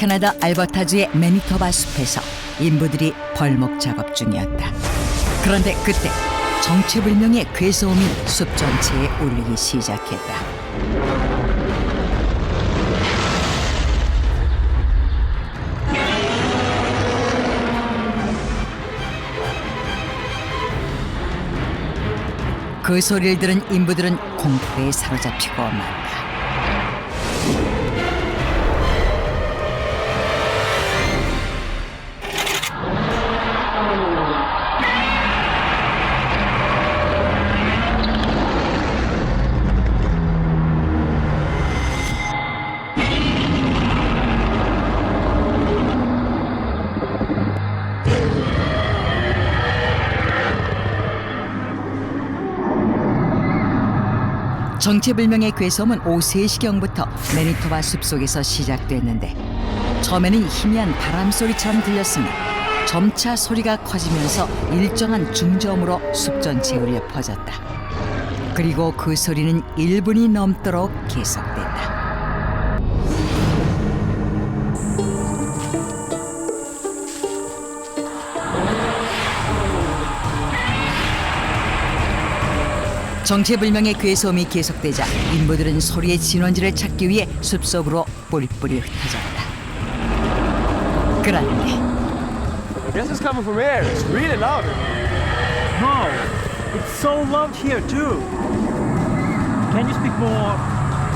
캐나다 알버타주의 매니토바 숲에서 인부들이 벌목 작업 중이었다. 그런데 그때 정체불명의 괴소음이 숲 전체에 울리기 시작했다. 그 소리를 들은 인부들은 공포에 사로잡히고 만다. 정체불명의 괴소음은 오후 3시경부터 매니토바 숲속에서 시작됐는데 처음에는 희미한 바람소리처럼 들렸으나 점차 소리가 커지면서 일정한 중저음으로 숲 전체에 울려 퍼졌다. 그리고 그 소리는 1분이 넘도록 계속됐다. 정체불명의 괴소음이 계속되자 인부들은 소리의 진원지를 찾기 위해 숲속으로 뿔뿔이 흩어졌다. 그런데 Yes, it's coming from here. It's really loud. No, it's so loud here too. Can you speak more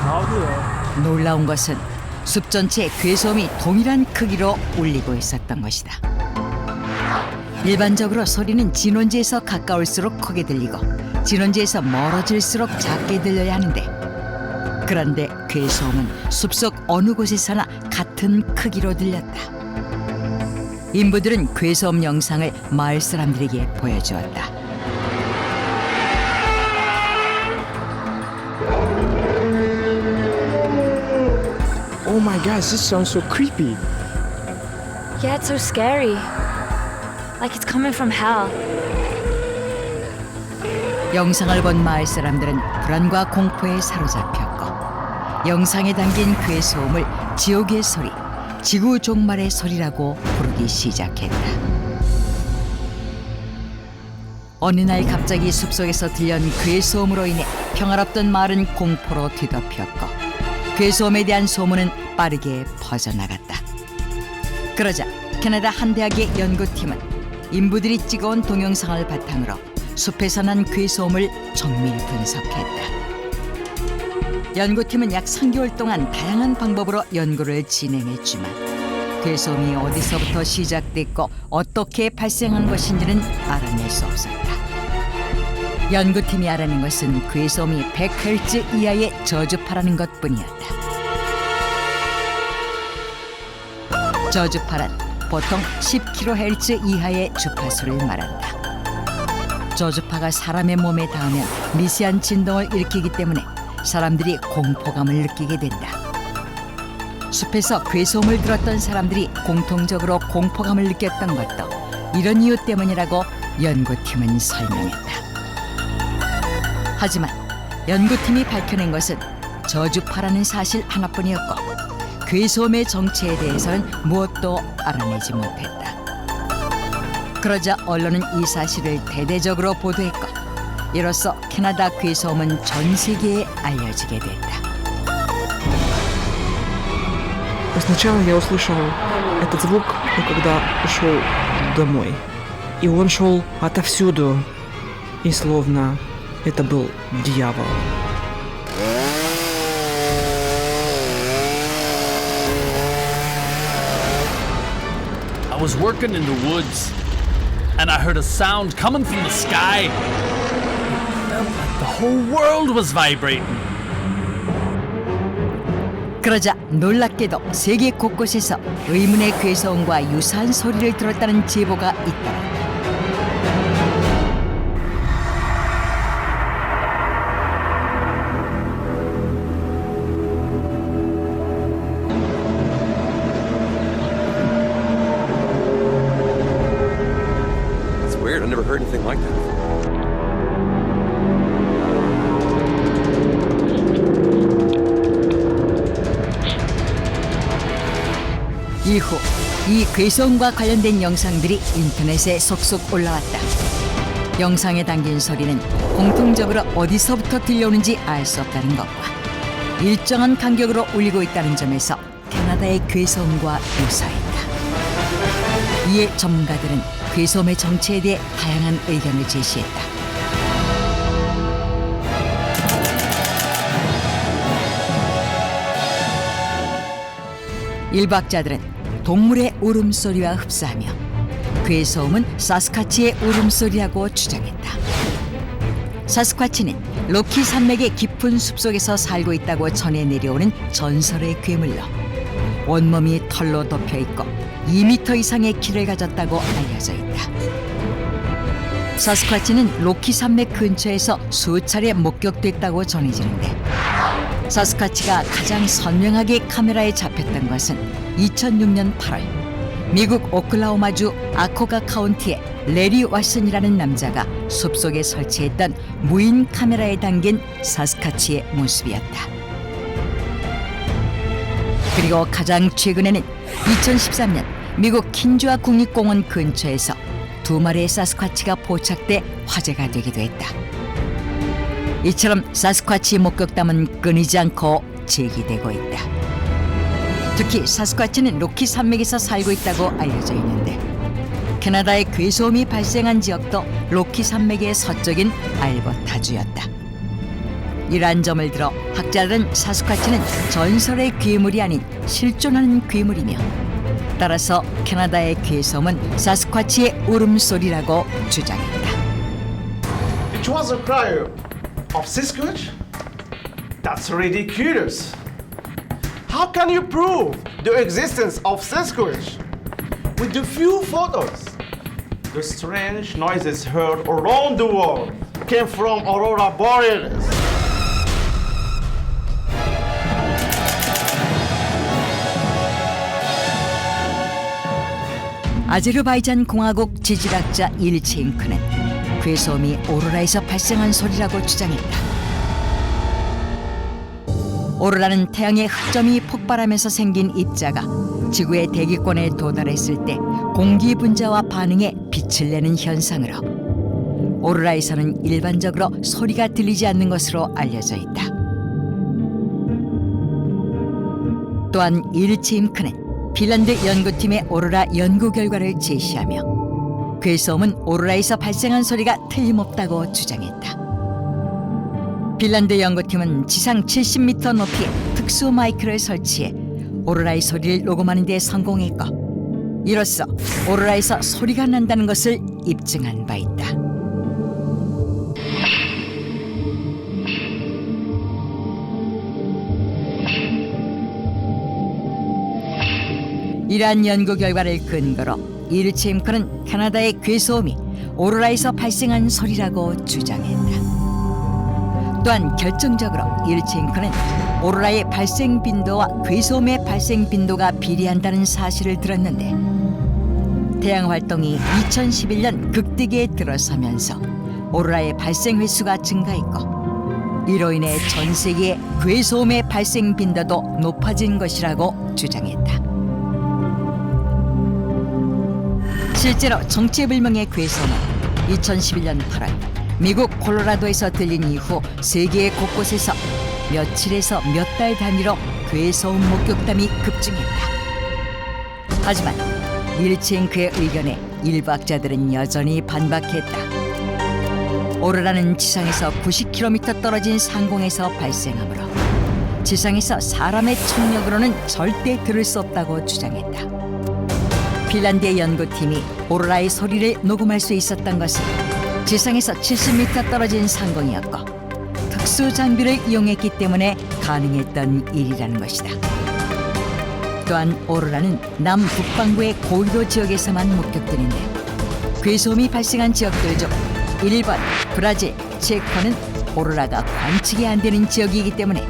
louder? 놀라운 것은 숲 전체에 괴소음이 동일한 크기로 울리고 있었던 것이다. 일반적으로 소리는 진원지에서 가까울수록 크게 들리고 진원지에서 멀어질수록 작게 들려야 하는데 그런데 괴소음은 숲속 어느 곳에서나 같은 크기로 들렸다. 인부들은 괴소음 영상을 마을 사람들에게 보여주었다. Oh my God, this sounds so creepy. Yeah, it's so scary. Like it's coming from hell. 영상을 본 마을 사람들은 불안과 공포에 사로잡혔고 영상에 담긴 괴소음을 지옥의 소리, 지구 종말의 소리라고 부르기 시작했다. 어느 날 갑자기 숲속에서 들려온 괴소음으로 인해 평화롭던 마을은 공포로 뒤덮였고 괴소음에 대한 소문은 빠르게 퍼져나갔다. 그러자 캐나다 한 대학의 연구팀은 인부들이 찍어온 동영상을 바탕으로 숲에서 난 괴소음을 정밀 분석했다. 연구팀은 약 3개월 동안 다양한 방법으로 연구를 진행했지만 괴소음이 어디서부터 시작됐고 어떻게 발생한 것인지는 알아낼 수 없었다. 연구팀이 알아낸 것은 괴소음이 100Hz 이하의 저주파라는 것뿐이었다. 저주파란 보통 10kHz 이하의 주파수를 말한다. 저주파가 사람의 몸에 닿으면 미세한 진동을 일으키기 때문에 사람들이 공포감을 느끼게 된다. 숲에서 괴소음을 들었던 사람들이 공통적으로 공포감을 느꼈던 것도 이런 이유 때문이라고 연구팀은 설명했다. 하지만 연구팀이 밝혀낸 것은 저주파라는 사실 하나뿐이었고 괴소음의 정체에 대해서는 무엇도 알아내지 못했다. 그러자 언론은 이 사실을 대대적으로 보도했고 이로써 캐나다 괴소음은 전 세계에 알려지게 됐다. Сначала я услышал этот звук, когда ушел домой. И он шел отовсюду, и словно это был дьявол. I was working in the woods and I heard a sound coming from the sky. It felt like the whole world was vibrating. 그러자 놀랍게도 세계 곳곳에서 의문의 괴소음과 유사한 소리를 들었다는 제보가 있다. It's weird. I never heard anything like that before. 이후 이 괴소음과 관련된 영상들이 인터넷에 속속 올라왔다. 영상에 담긴 소리는 공통적으로 어디서부터 들려오는지 알 수 없다는 것과 일정한 간격으로 울리고 있다는 점에서 캐나다의 괴소음과 유사했다. 이에 전문가들은 괴소음의 정체에 대해 다양한 의견을 제시했다. 일박자들은 동물의 울음소리와 흡사하며 괴소음은 사스카치의 울음소리라고 주장했다. 사스카치는 로키 산맥의 깊은 숲속에서 살고 있다고 전해 내려오는 전설의 괴물로 온몸이 털로 덮여있고 2m 이상의 키를 가졌다고 알려져 있다. 사스카치는 로키 산맥 근처에서 수차례 목격됐다고 전해지는데 사스카치가 가장 선명하게 카메라에 잡혔던 것은 2006년 8월 미국 오클라호마주 아코가 카운티의 레리 왓슨이라는 남자가 숲속에 설치했던 무인 카메라에 담긴 사스카치의 모습이었다. 그리고 가장 최근에는 2013년 미국 킨주아 국립공원 근처에서 2마리의 사스카치가 포착돼 화제가 되기도 했다. 이처럼 사스카치 목격담은 끊이지 않고 제기되고 있다. 특히 사스카치는 로키 산맥에서 살고 있다고 알려져 있는데 캐나다의 괴소음이 발생한 지역도 로키 산맥의 서쪽인 알버타주였다. 이러한 점을 들어 학자들은 사스카치는 전설의 괴물이 아닌 실존하는 괴물이며 따라서 캐나다의 괴소음은 사스카치의 울음소리라고 주장했다. It was a cry of Sasquatch? That's ridiculous. How can you prove the existence of Sasquatch? With the few photos, the strange noises heard around the world came from Aurora Borealis. 아제르바이잔 공화국 지질학자 일체인크는 괴소음이 오로라에서 발생한 소리라고 주장했다. 오로라는 태양의 흑점이 폭발하면서 생긴 입자가 지구의 대기권에 도달했을 때 공기 분자와 반응해 빛을 내는 현상으로 오로라에서는 일반적으로 소리가 들리지 않는 것으로 알려져 있다. 또한 일체임크는 핀란드 연구팀의 오로라 연구 결과를 제시하며 괴소음은 오로라에서 발생한 소리가 틀림없다고 주장했다. 핀란드 연구팀은 지상 70m 높이의 특수 마이크를 설치해 오로라의 소리를 녹음하는 데 성공했고 이로써 오로라에서 소리가 난다는 것을 입증한 바 있다. 이러한 연구 결과를 근거로 일체임크는 캐나다의 괴소음이 오로라에서 발생한 소리라고 주장했다. 또한 결정적으로 일체잉크는 오로라의 발생 빈도와 괴소음의 발생 빈도가 비례한다는 사실을 들었는데 태양 활동이 2011년 극대기에 들어서면서 오로라의 발생 횟수가 증가했고 이로 인해 전 세계의 괴소음의 발생 빈도도 높아진 것이라고 주장했다. 실제로 정체불명의 괴소음은 2011년 8월 미국 콜로라도에서 들린 이후 세계 곳곳에서 며칠에서 몇 달 단위로 괴소음 목격담이 급증했다. 하지만 일체잉크의 의견에 일부학자들은 여전히 반박했다. 오로라는 지상에서 90km 떨어진 상공에서 발생하므로 지상에서 사람의 청력으로는 절대 들을 수 없다고 주장했다. 핀란드의 연구팀이 오로라의 소리를 녹음할 수 있었던 것은 지상에서 70m 떨어진 상공이었고 특수 장비를 이용했기 때문에 가능했던 일이라는 것이다. 또한 오로라는 남북반구의 고위도 지역에서만 목격되는데 괴소음이 발생한 지역들 중 일본, 브라질, 체코는 오로라가 관측이 안 되는 지역이기 때문에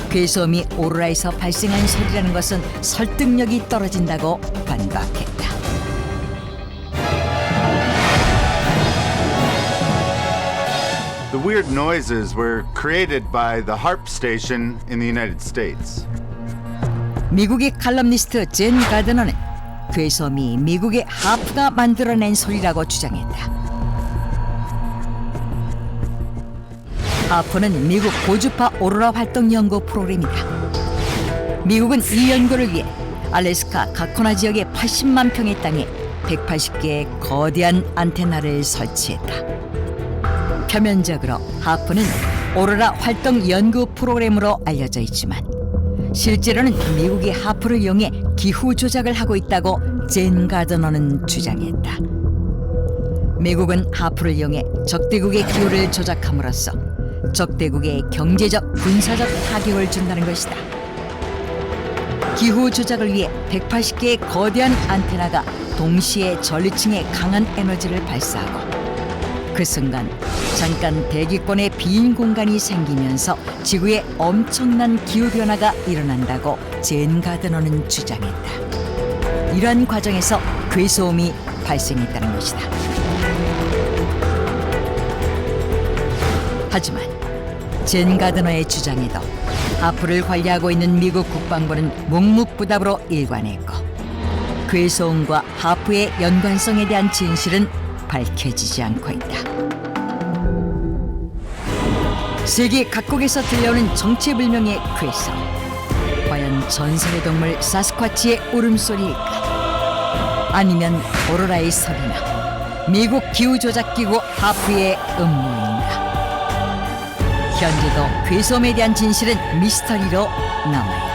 괴소음이 오로라에서 발생한 소리라는 것은 설득력이 떨어진다고 반박했다. The weird noises were created by the HAARP station in the United States. 미국의 칼럼니스트 젠 가드너는 괴소음이 미국의 하프가 만들어낸 소리라고 주장했다. 하프는 미국 고주파 오로라 활동 연구 프로그램이다. 미국은 이 연구를 위해 알래스카 가코나 지역의 80만 평의 땅에 180개의 거대한 안테나를 설치했다. 표면적으로 하프는 오로라 활동 연구 프로그램으로 알려져 있지만 실제로는 미국이 하프를 이용해 기후 조작을 하고 있다고 젠 가드너는 주장했다. 미국은 하프를 이용해 적대국의 기후를 조작함으로써 적대국의 경제적, 군사적 타격을 준다는 것이다. 기후 조작을 위해 180개의 거대한 안테나가 동시에 전류층에 강한 에너지를 발사하고 그 순간 잠깐 대기권에 빈 공간이 생기면서 지구에 엄청난 기후변화가 일어난다고 젠 가드너는 주장했다. 이러한 과정에서 괴소음이 발생했다는 것이다. 하지만 젠 가드너의 주장에도 하프를 관리하고 있는 미국 국방부는 묵묵부답으로 일관했고 괴소음과 하프의 연관성에 대한 진실은 밝혀지지 않고 있다. 세계 각국에서 들려오는 정체불명의 괴소음. 과연 전설의 동물 사스쿼치의 울음소리일까? 아니면 오로라의 소리나 미국 기후조작기구 하프의 음모인가? 현재도 괴소음에 대한 진실은 미스터리로 남아있다.